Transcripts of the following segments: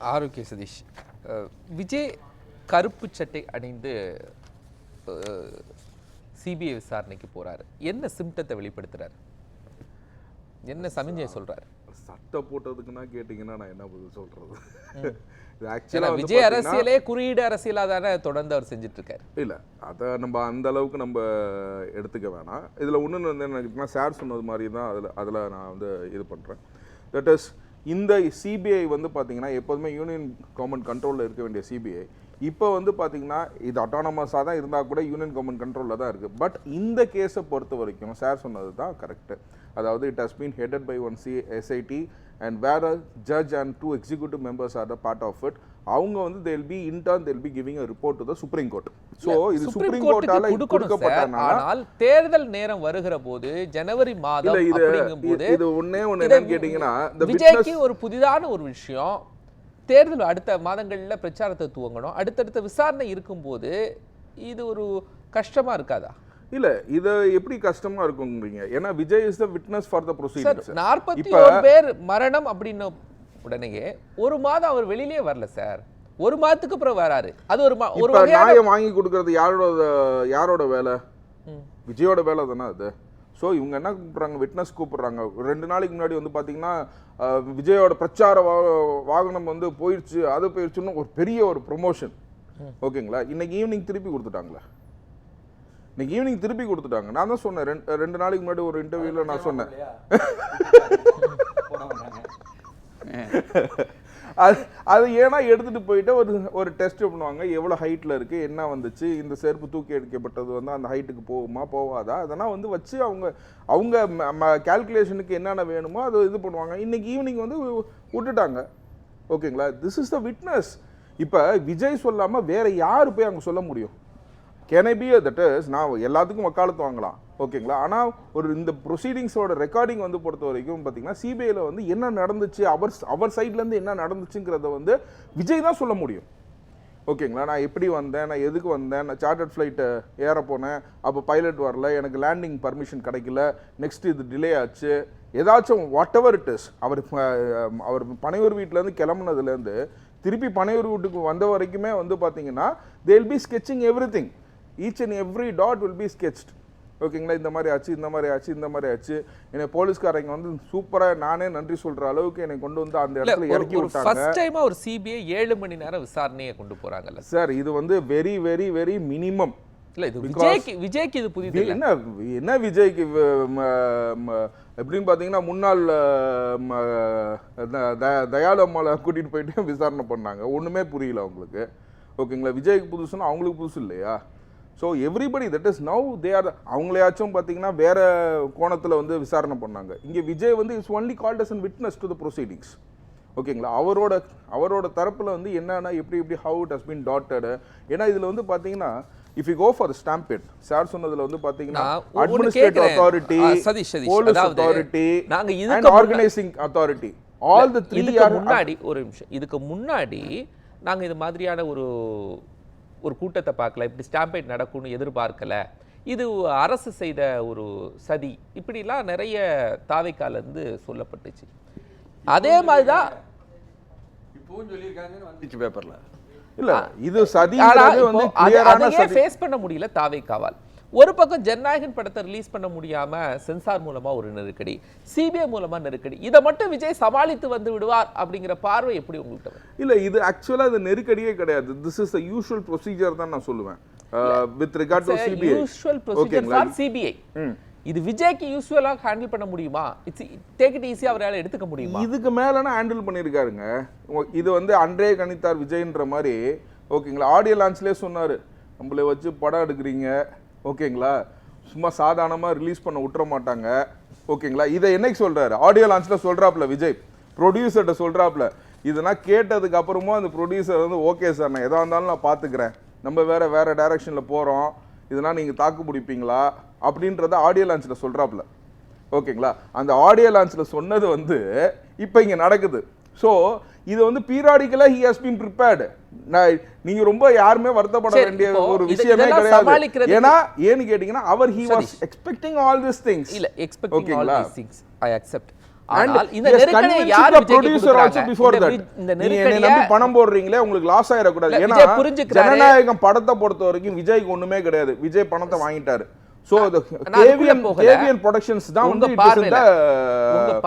ஆரோக்கிய சதீஷ், விஜய் கருப்பு சட்டை அணிந்து சிபிஐ விசாரணைக்கு போறாரு. என்ன சிம்டத்தை வெளிப்படுத்துறாரு? என்ன சமிஞ்சை சொல்றாரு? சட்டை போட்டதுக்குன்னா கேட்டீங்கன்னா நான் என்ன பதில் சொல்றது? விஜய் அரசியலே குறியீடு அரசியலா தானே தொடர்ந்து அவர் செஞ்சுட்டு இருக்காரு. இல்ல அதை நம்ம அந்த அளவுக்கு நம்ம எடுத்துக்க வேணாம். இதுல ஒண்ணு வந்து என்ன சார் சொன்னது மாதிரி தான் அதுல நான் வந்து இது பண்றேன். தட் இஸ் இந்த சிபிஐ வந்து பார்த்தீங்கன்னா எப்போதுமே யூனியன் கவர்மெண்ட் கண்ட்ரோலில் இருக்க வேண்டிய சிபிஐ இப்போ வந்து பார்த்தீங்கன்னா இது அட்டானமஸாக தான் இருந்தால் கூட யூனியன் கவர்மெண்ட் கண்ட்ரோலில் தான் இருக்குது. பட் இந்த கேஸை பொறுத்த வரைக்கும் சார் சொன்னது தான் கரெக்டு. அதாவது it has been headed by one SIT and where a judge and 2 executive members are the part of it. அவங்க வந்து they'll be in turn they'll be giving a report to the Supreme Court. So இது supreme கோர்ட்டால கொடுக்கப்பட்டனால தேர்தல் நேரம் வருகிற போது ஜனவரி மாதம் அப்படிங்கும்போது இது ஒண்ணே என்ன கேட்டிங்கன்னா விஜய்க்கு ஒரு புதிதான ஒரு விஷயம். தேர்தல் அடுத்த மாதங்கள்ல பிரச்சாரத்தை துவங்கணும். அடுத்தடுத்த விசாரணை இருக்கும்போது இது ஒரு கஷ்டமா இருக்காதா? இல்ல இது எப்படி கஷ்டமா இருக்கும்ன்றீங்க? ஏன்னா Vijay is the witness for the proceedings. 41 பேர் மரணம் அப்படின உடனேயே ஒரு மாதம் அவர் வெளியிலே வரல சார். ஒரு மாதத்துக்கு அப்புறம் வராரு. அது ஒரு நியாயம் வாங்கி கொடுக்கிறது யாரோட வேலை? விஜயோட வேலை தானே அது. ஸோ இவங்க என்ன கூப்பிட்றாங்க? விட்னஸ் கூப்பிடுறாங்க. 2 நாளைக்கு முன்னாடி வந்து பார்த்தீங்கன்னா விஜயோட பிரச்சார வாகனம் வந்து போயிடுச்சு, அது போயிடுச்சுன்னு ஒரு பெரிய ஒரு ப்ரொமோஷன். ஓகேங்களா? இன்னைக்கு ஈவினிங் திருப்பி கொடுத்துட்டாங்களா? இன்னைக்கு ஈவினிங் திருப்பி கொடுத்துட்டாங்க. நான் தான் சொன்னேன் 2 நாளைக்கு முன்னாடி ஒரு இன்டர்வியூல நான் சொன்னேன் அது ஏன்னா எடுத்துட்டு போயிட்டு ஒரு டெஸ்ட் பண்ணுவாங்க. எவ்வளோ ஹைட்ல இருக்கு, என்ன வந்துச்சு, இந்த செருப்பு தூக்கி எடுக்கப்பட்டது வந்து அந்த ஹைட்டுக்கு போகுமா போவாதா, அதெல்லாம் வந்து வச்சு அவங்க கால்குலேஷனுக்கு என்னென்ன வேணுமோ அது இது பண்ணுவாங்க. இன்னைக்கு ஈவினிங் வந்து விட்டுட்டாங்க. ஓகேங்களா? This is the witness. இப்போ விஜய் சொல்லாமல் வேற யாரு போய் அங்கே சொல்ல முடியும்? Can I be that is நான் எல்லாத்துக்கும் வக்காலத்து வாங்கலாம். ஓகேங்களா? ஆனால் ஒரு இந்த ப்ரொசீடிங்ஸோட ரெக்கார்டிங் வந்து பொறுத்த வரைக்கும் பார்த்தீங்கன்னா சிபிஐயில் வந்து என்ன நடந்துச்சு, அவர் சைட்லேருந்து என்ன நடந்துச்சுங்கிறத வந்து விஜய் தான் சொல்ல முடியும். ஓகேங்களா? நான் எப்படி வந்தேன், நான் எதுக்கு வந்தேன், நான் சார்ட்டர்ட் ஃப்ளைட்டு ஏற போனேன், அப்போ பைலட் வரல, எனக்கு லேண்டிங் பர்மிஷன் கிடைக்கல, நெக்ஸ்ட் இது டிலே ஆச்சு, ஏதாச்சும் வாட் எவர் இட் இஸ். அவர் பனையூர் வீட்டிலேருந்து கிளம்புனதுலேருந்து திருப்பி பனையூர் வீட்டுக்கு வந்த வரைக்குமே வந்து பார்த்தீங்கன்னா they will be sketching everything. Each and every dot will be sketched. ஓகேங்களா? இந்த மாதிரி ஆச்சு, இந்த மாதிரி ஆச்சு, இந்த மாதிரி ஆச்சு. என்னை போலீஸ்காரங்க வந்து சூப்பராக நானே நன்றி சொல்கிற அளவுக்கு என்னை கொண்டு வந்து அந்த இடத்துல இறக்கி விட்டாங்க. ஃபர்ஸ்ட் டைமா ஒரு சிபிஐ 7 மணி நேரம் விசாரணையை கொண்டு போறாங்கல்ல சார். இது வந்து வெரி வெரி வெரி மினிமம். இல்லை, இது விஜய்க்கு இது புதிது. என்ன விஜய்க்கு எப்படின்னு பார்த்தீங்கன்னா முன்னாள் தயாளு அம்மாவை கூட்டிகிட்டு போயிட்டு விசாரணை பண்ணாங்க. ஒன்றுமே புரியல அவங்களுக்கு. ஓகேங்களா? விஜய்க்கு புதுசுன்னா அவங்களுக்கு புதுசு இல்லையா? So everybody that is now they are. அவங்களையாச்சும் பார்த்தீங்கன்னா வேற கோணத்தில் வந்து விசாரணை பண்ணாங்க. இங்கே விஜய் வந்து it's only called as an witness to the proceedings. ஓகேங்களா? அவரோட தரப்பில் வந்து என்னன்னா எப்படி how it has been dotted. ஏன்னா இதில் வந்து பார்த்தீங்கன்னா if you go for the stampede, sir சொன்னதுல வந்து பாத்தீங்கன்னா administrative authority, police authority and organizing authority, all the three are முன்னாடி ஒரு நிமிஷம். இதுக்கு முன்னாடி நாங்க இது மாதிரியான ஒரு கூட்டத்தை பார்க்கல, இப்படி ஸ்டாம்பேட் நடக்கும்னு எதிர்பார்க்கல, இது அரசு செய்த ஒரு சதி, இப்படிலாம் நிறைய தாவைக்கால இருந்து சொல்லப்பட்டுச்சு. அதே மாதிரிதான் இப்பவும் சொல்லியிருக்காங்கன்னு வந்துச்சு பேப்பர்ல. இல்ல இது சதிங்கிறது வந்து கிளியரான சதி. ஃபேஸ் பண்ண முடியல தாவைக்காவால். ஒரு பக்கம் ஜனநாயகன் படத்தை ரிலீஸ் பண்ண முடியாம சென்சார் மூலமா ஒரு நெருக்கடி, சிபிஐ மூலமா நெருக்கடி, இதை மட்டும் விஜய் சமாளித்து வந்து விடுவார் அப்படிங்கிற பார்வை எப்படி உங்களுக்கு? இல்ல இது ஆக்சுவலா இது நெருக்கடியே கிடையாது. This is the usual procedure தான் நான் சொல்லுவேன் with regard to CBI. Usual procedure for CBI. இது விஜய்க்கு யூசுவலா ஹேண்டில் பண்ண முடியுமா? டேக் இட் ஈஸி அவரால எடுத்துக்க முடியுமா? இதுக்கு மேலனா ஹேண்டில் பண்ணிருக்காருங்க. இது வந்து அன்றே கணித்தார் விஜய்ன்ற மாதிரி. ஓகேங்களா? ஆடியோ லான்ச்லயே சொன்னாரு, நம்மளை வச்சு படம் எடுக்கிறீங்க, ஓகேங்களா, சும்மா சாதாரணமாக ரிலீஸ் பண்ண விட்டுற மாட்டாங்க. ஓகேங்களா? இதை என்னைக்கு சொல்கிறாரு? ஆடியோ லான்ச்சில் சொல்கிறாப்புல விஜய், ப்ரொடியூசர்கிட்ட சொல்கிறாப்புல. இதெல்லாம் கேட்டதுக்கு அப்புறமா அந்த ப்ரொடியூசர் வந்து ஓகே சார், நான் எதாக இருந்தாலும் நான் பார்த்துக்கிறேன், நம்ம வேறு டைரக்ஷனில் போகிறோம், இதெல்லாம் நீங்கள் தாக்கு பிடிப்பீங்களா அப்படின்றத ஆடியோ லான்ச்சில் சொல்கிறாப்புல. ஓகேங்களா? அந்த ஆடியோ லான்ச்சில் சொன்னது வந்து இப்போ இங்கே நடக்குது. ஸோ இது வந்து பீரியாடிக்கலா he has been prepared. நீங்க ரொம்ப யாருமே வருத்தப்பட வேண்டிய ஒரு விஷயமே கிடையாது. ஏன்னா ஏன்னு கேட்டீங்கன்னா அவர் he was expecting all these things. இல்ல expecting all these things I accept. ஆனால் இந்த நெருக்கடியை யார் விஜய்க்கு கொடுக்கறாங்க? இந்த நெருக்கடியை நம்பி பணம் போடுறீங்களே, உங்களுக்கு லாஸ் ஆயிடக்கூடாது. ஏன்னா விஜய் புரிஞ்சுக்கிறாரு. ஜனநாயகம் படத்தை பொறுத்த வரைக்கும் விஜய்க்கு ஒண்ணுமே கிடையாது. விஜய் பணத்தை வாங்கிட்டாரு. சோ கேவிஎன் ப்ரொடக்ஷன்ஸ் தான் உங்க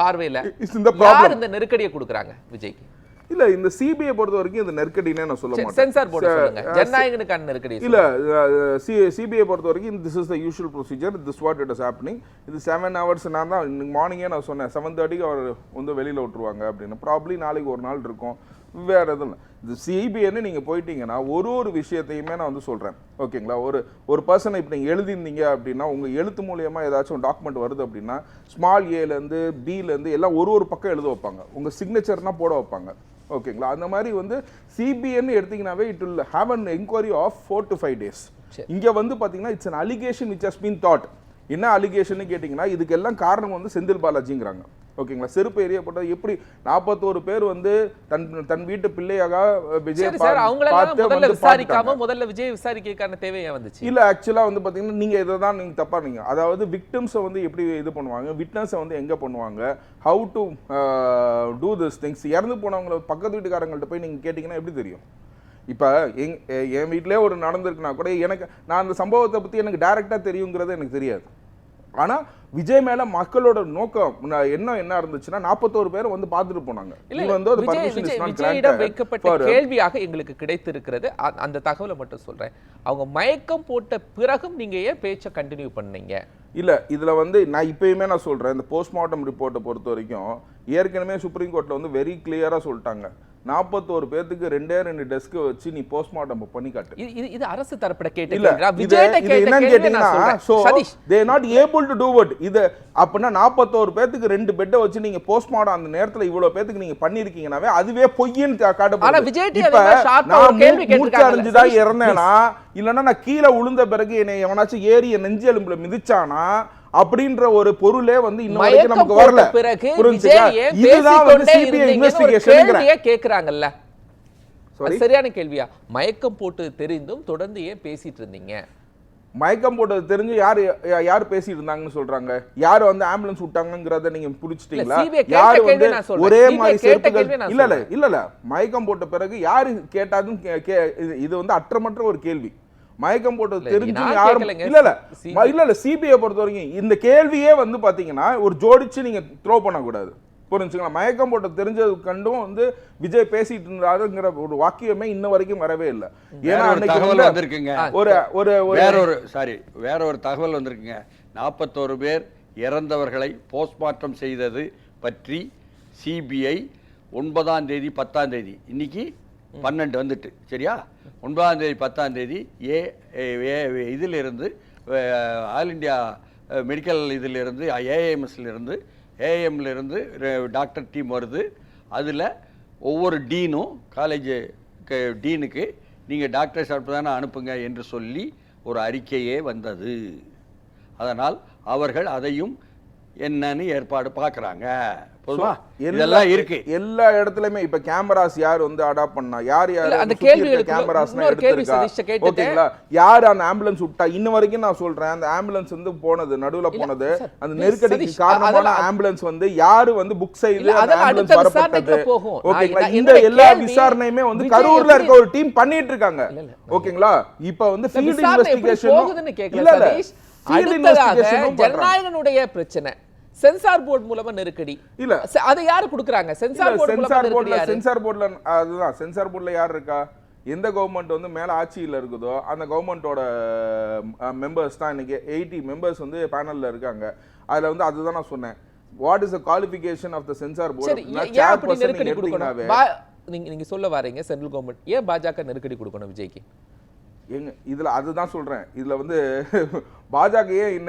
பார்வையில இந்த ப்ராப்ளம். இந்த நெருக்கடியை கொடுக்கறாங்க விஜய்க்கு. இல்ல இந்த சிபிஐ பொறுத்த வரைக்கும் இந்த நெருக்கடினே நான் சொல்ல மாட்டேன். சென்சார் போர்டு சொல்லுங்க, ஜனநாயகனுக்கான நெருக்கடி இல்ல. சிபிஐ பொறுத்த வரைக்கும் this is the usual procedure, this what it is happening. இது 7 hours. நான் தான் மார்னிங்கே நான் சொன்னேன் 7:30க்கு அவர் வந்து வெளியில விட்டுருவாங்க அப்படின்னு. ப்ராபப்ளி நாளைக்கு ஒரு நாள் இருக்கும், வேற எதுவும் இல்லை. இது சிபிஐன்னு நீங்க போயிட்டீங்கன்னா ஒரு விஷயத்தையுமே நான் வந்து சொல்றேன், ஓகேங்களா? ஒரு பர்சனை இப்போ நீங்க எழுதிருந்தீங்க அப்படின்னா, உங்க எழுத்து மூலியமா ஏதாச்சும் டாக்குமெண்ட் வருது அப்படின்னா, ஸ்மால் ஏலேருந்து பிலேருந்து எல்லாம் ஒரு பக்கம் எழுத வைப்பாங்க, உங்க சிக்னேச்சர்னா போட வைப்பாங்க, ஓகேங்களா? அந்த மாதிரி வந்து சிபிஐன்னு எடுத்தீங்கன்னாவே it will have an enquiry of 4 to 5 days. இங்க வந்து பாத்தீங்கன்னா இட்ஸ் an allegation which has been thought. என்ன அலிகேஷன் கேட்டீங்கன்னா, இதுக்கெல்லாம் காரணம் வந்து செந்தில் பாலாஜிங்கிறாங்க, ஓகேங்களா? செருப்பு எரியப்பட்டது எப்படி 41 பேர் வந்து தன் வீட்டு பிள்ளையாக விஜய் விசாரிக்காம முதல்ல விஜய் விசாரிக்கிறதுக்கான தேவையா வந்துச்சு? இல்ல, ஆக்சுவலா வந்து பாத்தீங்கன்னா நீங்க இததான் நீங்க தப்பா நீங்க, அதாவது விக்டிம்ஸை வந்து எப்படி இது பண்ணுவாங்க, விட்னஸை வந்து எங்க பண்ணுவாங்க, how to do this things. இறந்து போனவங்களை பக்கத்து வீட்டுக்காரங்கள்ட்ட போய் நீங்க கேட்டீங்கன்னா எப்படி தெரியும்? இப்போ என் வீட்டிலே ஒரு நடந்திருக்குன்னா கூட நான் அந்த சம்பவத்தை பற்றி எனக்கு டைரெக்டாக தெரியுங்கிறது எனக்கு தெரியாது. ஆனால் விஜய் மேல மக்களோட நோக்கம் என்ன இருந்துச்சுன்னா 41 பேர் வந்து பார்த்துட்டு போனாங்க. விஜயிடம் வைக்கப்பட்ட கேள்வியாக எங்களுக்கு கிடைத்திருக்கிறது. அந்த தகவலை மட்டும் சொல்றேன். அவங்க மயக்கம் போட்ட பிறகும் நீங்க ஏன் பேச்சை கண்டினியூ பண்ணீங்க? இல்ல, இதுல வந்து நான் இப்பயுமே நான் சொல்றேன், இந்த போஸ்ட்மார்ட்டம் ரிப்போர்ட்டை பொறுத்த வரைக்கும் ஏற்கனவே சுப்ரீம் கோர்ட்ல வந்து வெரி கிளியரா சொல்லிட்டாங்க, 41 பேருக்கு 2 டெஸ்க் வச்சு நீ போஸ்ட்மார்ட்டம் பண்ணி காட்டு. இது அரசு தரப்பட கேட்டீங்க. என்னன்னு கேட்டீங்கன்னா, so they are not able to do it. இது அப்படின்னா 41 பேருக்கு 2 பெட்டை வச்சு நீங்க போஸ்ட்மார்ட்டம் அந்த நேரத்துல இவ்வளவு பேருக்கு நீங்க பண்ணிருக்கீங்கனாவே அதுவே பொய்ன்னு காட்டப்படுது. மூச்சடைஞ்சுதான் இறந்தேனா, இல்லைன்னா நான் கீழே விழுந்த பிறகு என்னை எவனாச்சும் ஏறி என் நெஞ்சு எலும்புல மிதிச்சானா அப்படின்ற ஒரு பொருளே வந்து இன்னும் வரைக்கும் நமக்கு வரல. இதுதான் வந்து சிபிஐ இன்வெஸ்டிகேஷன் கேக்குறாங்கல்ல. சரியான கேள்வியா? மயக்கம் போட்டு தெரிந்தும் தொடர்ந்து ஏன் பேசிட்டு இருந்தீங்க? மயக்கம் போட்டது தெரிஞ்சு யார் பேசிட்டு இருந்தாங்கன்னு சொல்றாங்க? யார் வந்து ஆம்புலன்ஸ் விட்டாங்கங்கறத நீங்க புடிச்சிட்டீங்களா? யார் வந்து ஒரே மாதிரி சேர்ப்புகள் இல்ல மயக்கம் போட்ட பிறகு யாரு கேட்டாதும் இது வந்து அற்றமற்ற ஒரு கேள்வி. மயக்கம் போட்டது தெரிஞ்சு யாரும் இல்ல சிபிஐ பொறுத்த வரைக்கும் இந்த கேள்வியே வந்து பாத்தீங்கன்னா ஒரு ஜோடிச்சு நீங்க த்ரோ பண்ணக்கூடாது, புரிஞ்சுங்களா? மயக்கம் போட்ட தெரிஞ்சது கண்டும் வந்து விஜய் பேசிட்டு இருந்தாருங்கிற ஒரு வாக்கியமே இன்ன வரைக்கும் வரவே இல்லை. ஏன்னா தகவல் வந்திருக்குங்க, வேற ஒரு தகவல் வந்திருக்குங்க. 41 பேர் இறந்தவர்களை போஸ்ட்மார்ட்டம் செய்தது பற்றி சிபிஐ 9ஆம் தேதி 10ஆம் தேதி இன்னைக்கு 12 வந்துட்டு, சரியா? 9ஆம் தேதி 10ஆம் தேதி இதிலிருந்து ஆல் இண்டியா மெடிக்கல் இதிலிருந்து ஏஎம்எஸ்லேருந்து ஏஎம்லேருந்து டாக்டர் டீம் வருது. அதில் ஒவ்வொரு டீனும் காலேஜ் டீனுக்கு நீங்கள் டாக்டர் சாப்பிட்டு தானே அனுப்புங்க என்று சொல்லி ஒரு அறிக்கையே வந்தது. அதனால் அவர்கள் அதையும் என்னன்னு ஏற்பாடு பார்க்குறாங்க. இதெல்லாம் இருக்கு எல்லா இடத்துலயுமே. இப்ப கேமராஸ் யார் வந்து அடாப்ட் பண்ணா, யார் அந்த கேள்விகளுக்கு கேமராஸ் ஓகேங்களா, யார் அந்த ஆம்புலன்ஸ் விட்டா, இன்ன வரைக்கும் நான் சொல்றேன் அந்த ஆம்புலன்ஸ் வந்து போனது நடுவுல போனது அந்த நெருக்கடிக்கு காரணமான ஆம்புலன்ஸ் வந்து யாரு வந்து புக் செய்து அந்த ஆம்புலன்ஸ் வரப்பட்டது, ஓகேங்களா? இந்த எல்லா விசாரணையுமே வந்து கரூர்ல இருக்க ஒரு டீம் பண்ணிட்டு இருக்காங்க, ஓகேங்களா? இப்ப வந்து ஃபீல்ட் இன்வெஸ்டிகேஷன் இல்ல ஜனநாயகனுடைய பிரச்சனை சென்சார் போர்டு மூலமா நெருக்கடி இல்ல, அதை யாரு கொடுக்கறாங்க? சென்சார் போர்டுல அதுதான் சென்சார் போர்டுல யார் இருக்கா? எந்த கவர்மெண்ட் வந்து மேல ஆட்சியில் இருக்குதோ அந்த கவர்மெண்டோட மெம்பர்ஸ் தான் இன்னைக்கு 80 மெம்பர்ஸ் வந்து பேனல்ல இருக்காங்க. அதுல வந்து அதுதான் நான் சொன்னேன், what is the qualification of the censor board. நீங்க சொல்ல வரீங்க சென்ட்ரல் கவர்மெண்ட் ஏன் பாஜக நெருக்கடி கொடுக்கணும் விஜய்க்கு? இதுல அதுதான் சொல்றேன், இதுல வந்து பாஜக ஏன்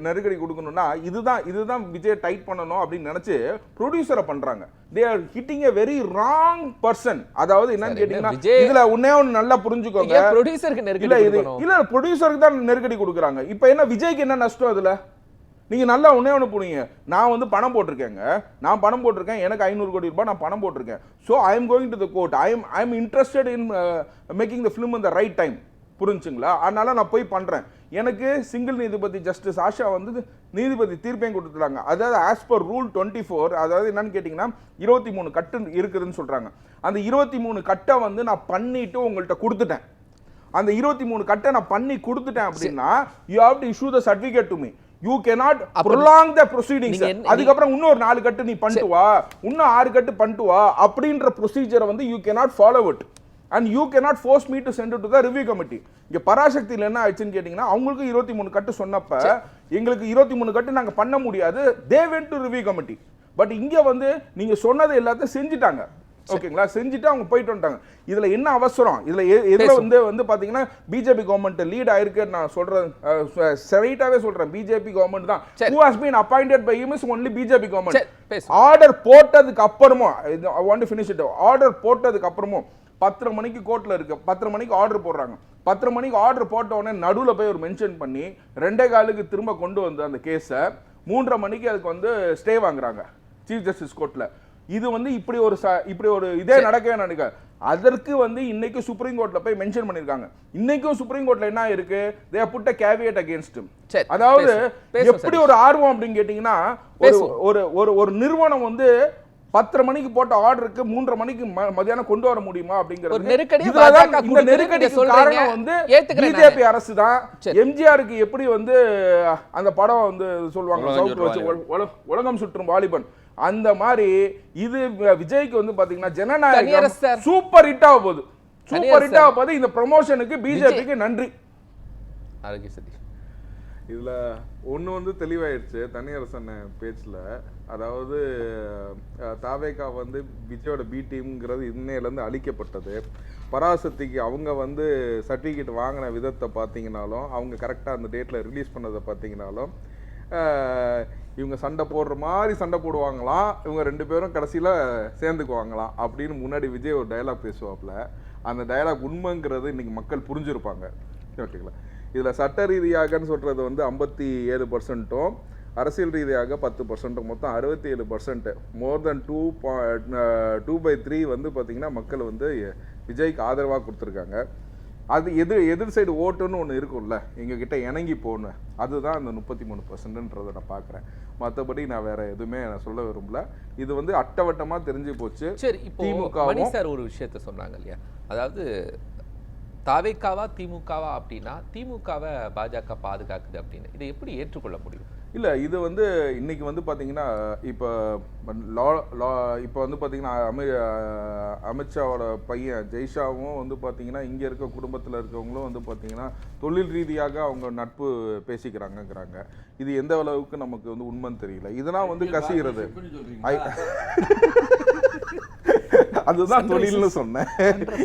நெருக்கடி கொடுக்கணும்னா இதுதான் விஜய் டைட் பண்ணணும் அப்படின்னு நினைச்சு ப்ரொடியூசரை பண்றாங்க. they are hitting a very wrong person. அதாவது என்னன்னு கேட்டீங்கன்னா இதுல ஒண்ணே ஒன்னு நல்லா புரிஞ்சுக்கோங்க, ப்ரொடியூசருக்கு நெருக்கடி கொடுக்கணும் இல்ல ப்ரொடியூசருக்கு தான் நெருக்கடி கொடுக்குறாங்க. இப்போ என்ன விஜய்க்கு என்ன நஷ்டம் இதுல? நீங்க நல்லா ஒண்ணு புரியுங்க, நான் வந்து பணம் போட்டிருக்கேங்க, நான் பணம் போட்டிருக்கேன், எனக்கு 500 கோடி ரூபாய் நான் பணம் போட்டிருக்கேன். So I am going to the court, I am interested in making the film in the right time, புரிஞ்சுங்களா? அதனால நான் போய் பண்றேன். எனக்கு சிங்கிள் நீதிபதி ஜஸ்டிஸ் ஆஷா வந்து நீதிபதி தீர்ப்பையும் கொடுத்துட்டாங்க. அதாவது ஆஸ் பர் ரூல் 24, அதாவது என்னன்னு கேட்டிங்கன்னா 23 கட்டு இருக்குதுன்னு சொல்கிறாங்க. அந்த 23 கட்டை வந்து நான் பண்ணிட்டு உங்கள்கிட்ட கொடுத்துட்டேன். அந்த 23 கட்டை நான் பண்ணி கொடுத்துட்டேன் அப்படின்னா you have to issue the certificate to me. You cannot prolong the proceedings. அதுக்கப்புறம் இன்னொரு 4 கட்டு நீ பண்ணிட்டு வா, இன்னும் 6 கட்டு பண்ணிட்டு வா அப்படின்ற ப்ரொசீஜரை வந்து you cannot follow it and you cannot force me to send it to the review committee. இங்க பராசக்தியில் என்ன ஆயிடுச்சுன்னு கேட்டீங்கன்னா அவங்களுக்கு 23 கட்டு சொன்னப்ப எங்களுக்கு 23 கட்டு நாங்க பண்ண முடியாது, they went to review committee. But இங்க வந்து நீங்க சொன்னது எல்லாத்தையும் செஞ்சுட்டாங்க. ஓகேங்களா, செஞ்சுட்டு அவங்க போயிட்டு வந்துட்டாங்க. இதுல என்ன அவசரம்? இதுல எதுல வந்து பாத்தீங்கன்னா பிஜேபி கவர்மெண்ட் லீட் ஆயிருக்கு. நான் சொல்றேன் ஸ்ட்ரைட்டாவே சொல்றேன், பிஜேபி கவர்மெண்ட் தான். who has been appointed by him is only BJP government. Order போட்டதுக்கு அப்புறமும் I want to finish it. Order போட்டதுக்கு அப்புறமும் 10 மணிக்கு கோர்ட்ல இருக்கு, 10 மணிக்கு ஆர்டர் போடுறாங்க. 10 மணிக்கு ஆர்டர் போட்ட உடனே நடுவுல போய் ஒரு மென்ஷன் பண்ணி 2:15 திரும்ப கொண்டு வந்து அந்த கேஸை 3:30 மணிக்கு அதுக்கு வந்து ஸ்டே வாங்குறாங்க சீஃப் ஜஸ்டிஸ் கோர்ட்ல. இது வந்து இப்படி ஒரு இதே நடக்கவே நடக்க. அதற்கு வந்து இன்னைக்கு சுப்ரீம் கோர்ட்ல போய் மென்ஷன் பண்ணிருக்காங்க. இன்னைக்கும் சுப்ரீம் கோர்ட்ல என்ன இருக்கு, they have put a caveat against him. அதாவது எப்படி ஒரு ஆர்வம் அப்படின்னு கேட்டீங்கன்னா ஒரு நிறுவனம் வந்து 10 மணிக்கு போட்ட ஆர்டருக்கு 3:30 மணிக்கு மதியானம் கொண்டு வர முடியுமா அப்படிங்கிறது. இந்த நெருக்கடிக்கு காரணம் வந்து பிஜேபி அரசு தான். எம்ஜிஆருக்கு எப்படி வந்து அந்த படம் வந்து சொல்லுவாங்க உலகம் சுற்றும் வாலிபன், அந்த மாதிரி இது விஜய்க்கு வந்து பாத்தீங்கன்னா ஜனநாயகம் சூப்பர் ஹிட் ஆக போகுது. சூப்பர் ஹிட் ஆக போகுது. இந்த ப்ரமோஷனுக்கு பிஜேபிக்கு நன்றி. இதுல ஒண்ணு வந்து தெளிவாயிடுச்சு தனியரசன் பேச்சுல. அதாவது தாவேகா வந்து விஜயோட பி டீம்ங்கிறது இன்னையில இருந்து அழிக்கப்பட்டது. பராசக்திக்கு அவங்க வந்து சர்டிஃபிகேட் வாங்கின விதத்தை பார்த்தீங்கன்னாலும், அவங்க கரெக்டாக அந்த டேட்டில் ரிலீஸ் பண்ணதை பார்த்தீங்கன்னாலும், இவங்க சண்டை போடுற மாதிரி சண்டை போடுவாங்களாம், இவங்க 2 பேரும் கடைசியில் சேர்ந்துக்குவாங்களாம் அப்படின்னு முன்னாடி விஜய் ஒரு டயலாக் பேசுவாப்புல. அந்த டயலாக் உண்மைங்கிறது இன்னைக்கு மக்கள் புரிஞ்சிருப்பாங்க. ஓகேங்களா, இதில் சட்ட ரீதியாகன்னு சொல்கிறது வந்து 57%, அரசியல் ரீதியாக 10%, மொத்தம் 67%. மோர் தென் 2/3 வந்து பார்த்தீங்கன்னா மக்கள் வந்து விஜய்க்கு ஆதரவாக கொடுத்துருக்காங்க. அது எதிர் சைடு ஓட்டுன்னு ஒன்று இருக்கும்ல, எங்ககிட்ட இணங்கி போகணும், அதுதான் அந்த 33%ன்றதை நான் பார்க்குறேன். மற்றபடி நான் வேற எதுவுமே நான் சொல்ல விரும்பல. இது வந்து அட்டவட்டமாக தெரிஞ்சு போச்சு. சரி, இப்போ மணி சார் ஒரு விஷயத்த சொன்னாங்க இல்லையா, அதாவது தாவேக்காவா திமுகவா அப்படின்னா திமுகவை பாஜக பாதுகாக்குது அப்படின்னு, இதை எப்படி ஏற்றுக்கொள்ள முடியும்? இல்லை, இது வந்து இன்னைக்கு வந்து பார்த்தீங்கன்னா இப்போ வந்து பார்த்தீங்கன்னா அமித்ஷாவோட பையன் ஜெய்ஷாவும் வந்து பார்த்தீங்கன்னா இங்கே இருக்க குடும்பத்தில் இருக்கவங்களும் வந்து பார்த்தீங்கன்னா தொழில் ரீதியாக அவங்க நட்பு பேசிக்கிறாங்கங்கிறாங்க. இது எந்த அளவுக்கு நமக்கு வந்து உண்மைன்னு தெரியல. இதெல்லாம் வந்து கசிகிறது. அதுதான் தொழில்னு சொன்னேன்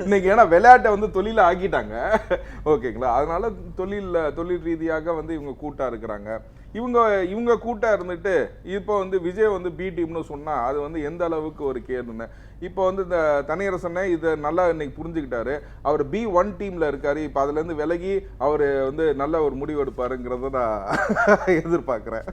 இன்னைக்கு. ஏன்னா விளையாட்டை வந்து தொழில ஆக்கிட்டாங்க. ஓகேங்களா, அதனால தொழில் ரீதியாக வந்து இவங்க கூட்டா இருக்கிறாங்க. இவங்க கூட்டா இருந்துட்டு இப்போ வந்து விஜய் வந்து பி டீம்னு சொன்னா அது வந்து எந்த அளவுக்கு ஒரு கேடுன்னு இப்போ வந்து இந்த தனியரசனை இதை நல்லா இன்னைக்கு புரிஞ்சுக்கிட்டாரு. அவர் B1 டீம்ல இருக்காரு. இப்போ அதுல இருந்து விலகி அவர் வந்து நல்ல ஒரு முடிவு எடுப்பாருங்கிறத நான் எதிர்பார்க்கிறேன்.